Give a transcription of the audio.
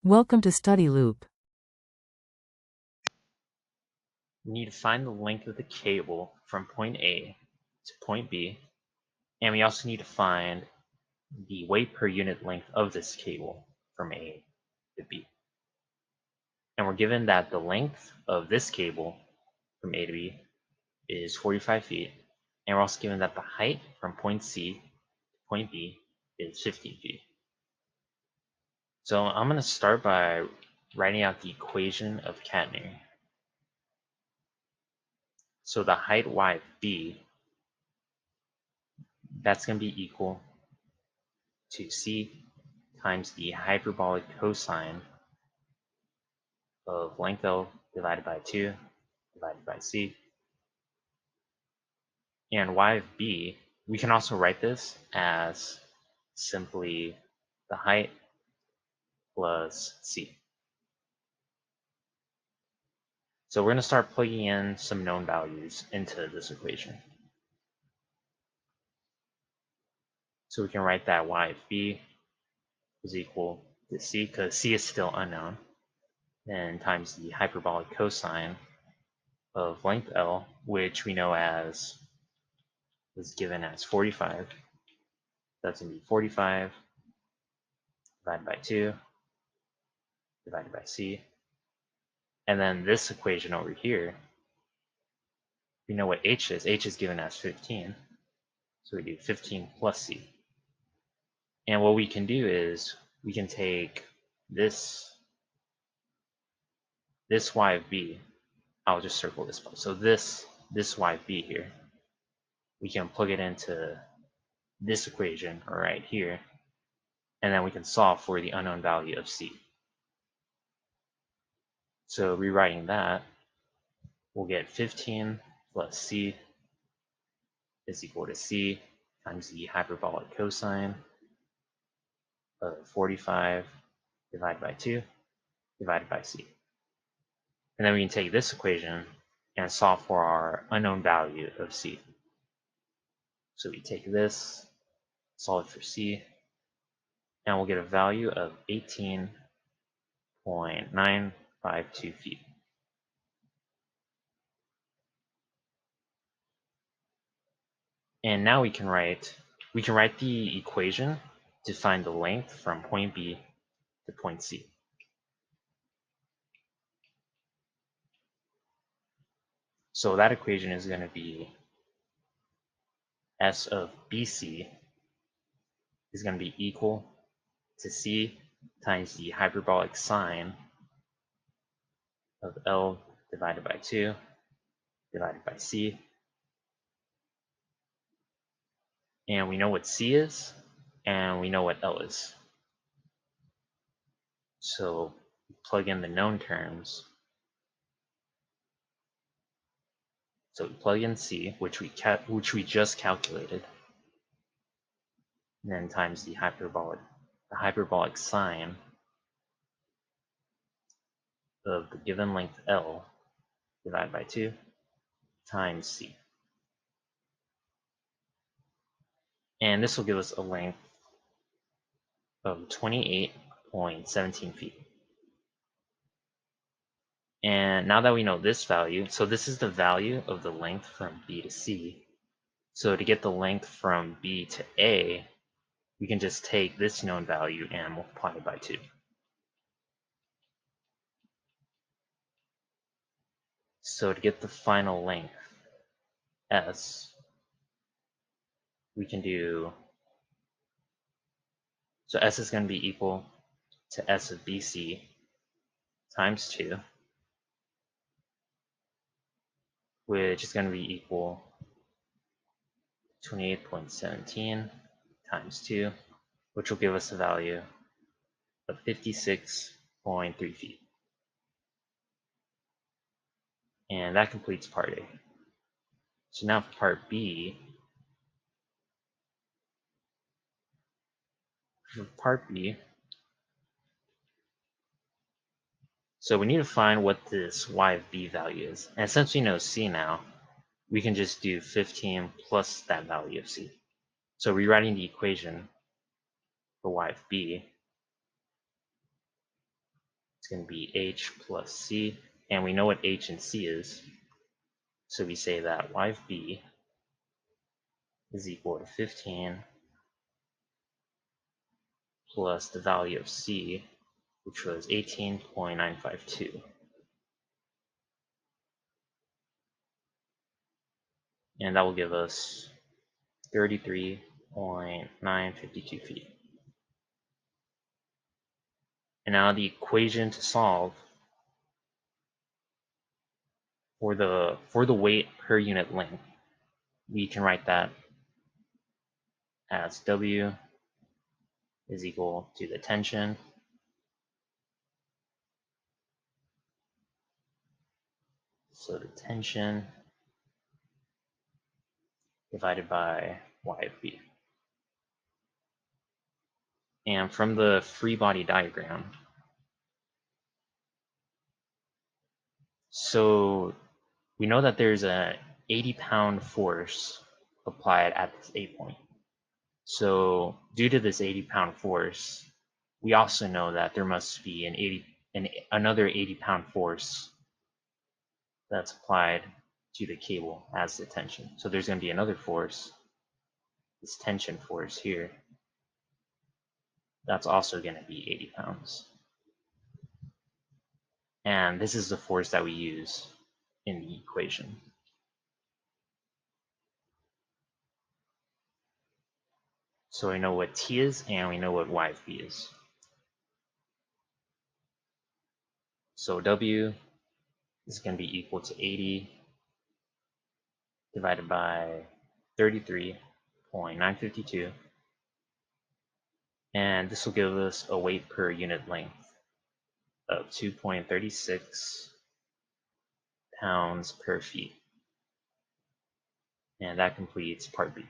Welcome to Study Loop. We need to find the length of the cable from point A to point B, and we also need to find the weight per unit length of this cable from A to B. And we're given that the length of this cable from A to B is 45 feet, and we're also given that the height from point C to point B is 15 feet. So I'm going to start by writing out the equation of catenary. So the height y of B, that's going to be equal to C times the hyperbolic cosine of length L divided by 2 divided by C. And y of B, we can also write this as simply the height plus C. So we're going to start plugging in some known values into this equation. So we can write that y of B is equal to C, because C is still unknown, and times the hyperbolic cosine of length L, which we know as was given as 45. That's going to be 45 divided by 2 divided by C. And then this equation over here, we know what h is. H is given as 15. So we do 15 plus C. And what we can do is we can take this y of B. I'll just circle this part. So this y of B here, we can plug it into this equation right here, and then we can solve for the unknown value of C. So rewriting that, we'll get 15 plus C is equal to C times the hyperbolic cosine of 45 divided by 2 divided by C. And then we can take this equation and solve for our unknown value of C. So we take this, solve for C, and we'll get a value of 18.952 feet. And now we can write the equation to find the length from point B to point C. So that equation is going to be S of BC is going to be equal to C times the hyperbolic sine of L divided by 2 divided by C. And we know what C is, and we know what L is. So plug in the known terms. So we plug in C, which we just calculated, and then times the hyperbolic sine of the given length L divided by 2 times C. And this will give us a length of 28.17 feet. And now that we know this value, so this is the value of the length from B to C. So to get the length from B to A, we can just take this known value and multiply it by 2. So to get the final length, S, we can do, so S is going to be equal to S of BC times 2, which is going to be equal to 28.17 times 2, which will give us a value of 56.3 feet. And that completes part A. So now for part B, so we need to find what this y of B value is. And since we know C now, we can just do 15 plus that value of C. So rewriting the equation for y of B, It's going to be h plus c, and we know what h and c is. So we say that y of b is equal to 15 plus the value of c, which was 18.952. And that will give us 33.952 feet. And now the equation to solve for the weight per unit length, we can write that as W is equal to the tension so the tension divided by y of b. And from the free body diagram, so we know that there's a 80-pound force applied at this A point. So due to this 80-pound force, we also know that there must be another 80-pound force that's applied to the cable as the tension. So there's going to be another force, this tension force here, that's also going to be 80 pounds. And this is the force that we use in the equation. So we know what T is and we know what Y of B is. So W is going to be equal to 80 divided by 33.952. And this will give us a weight per unit length of 2.36 pounds per feet. And that completes part B.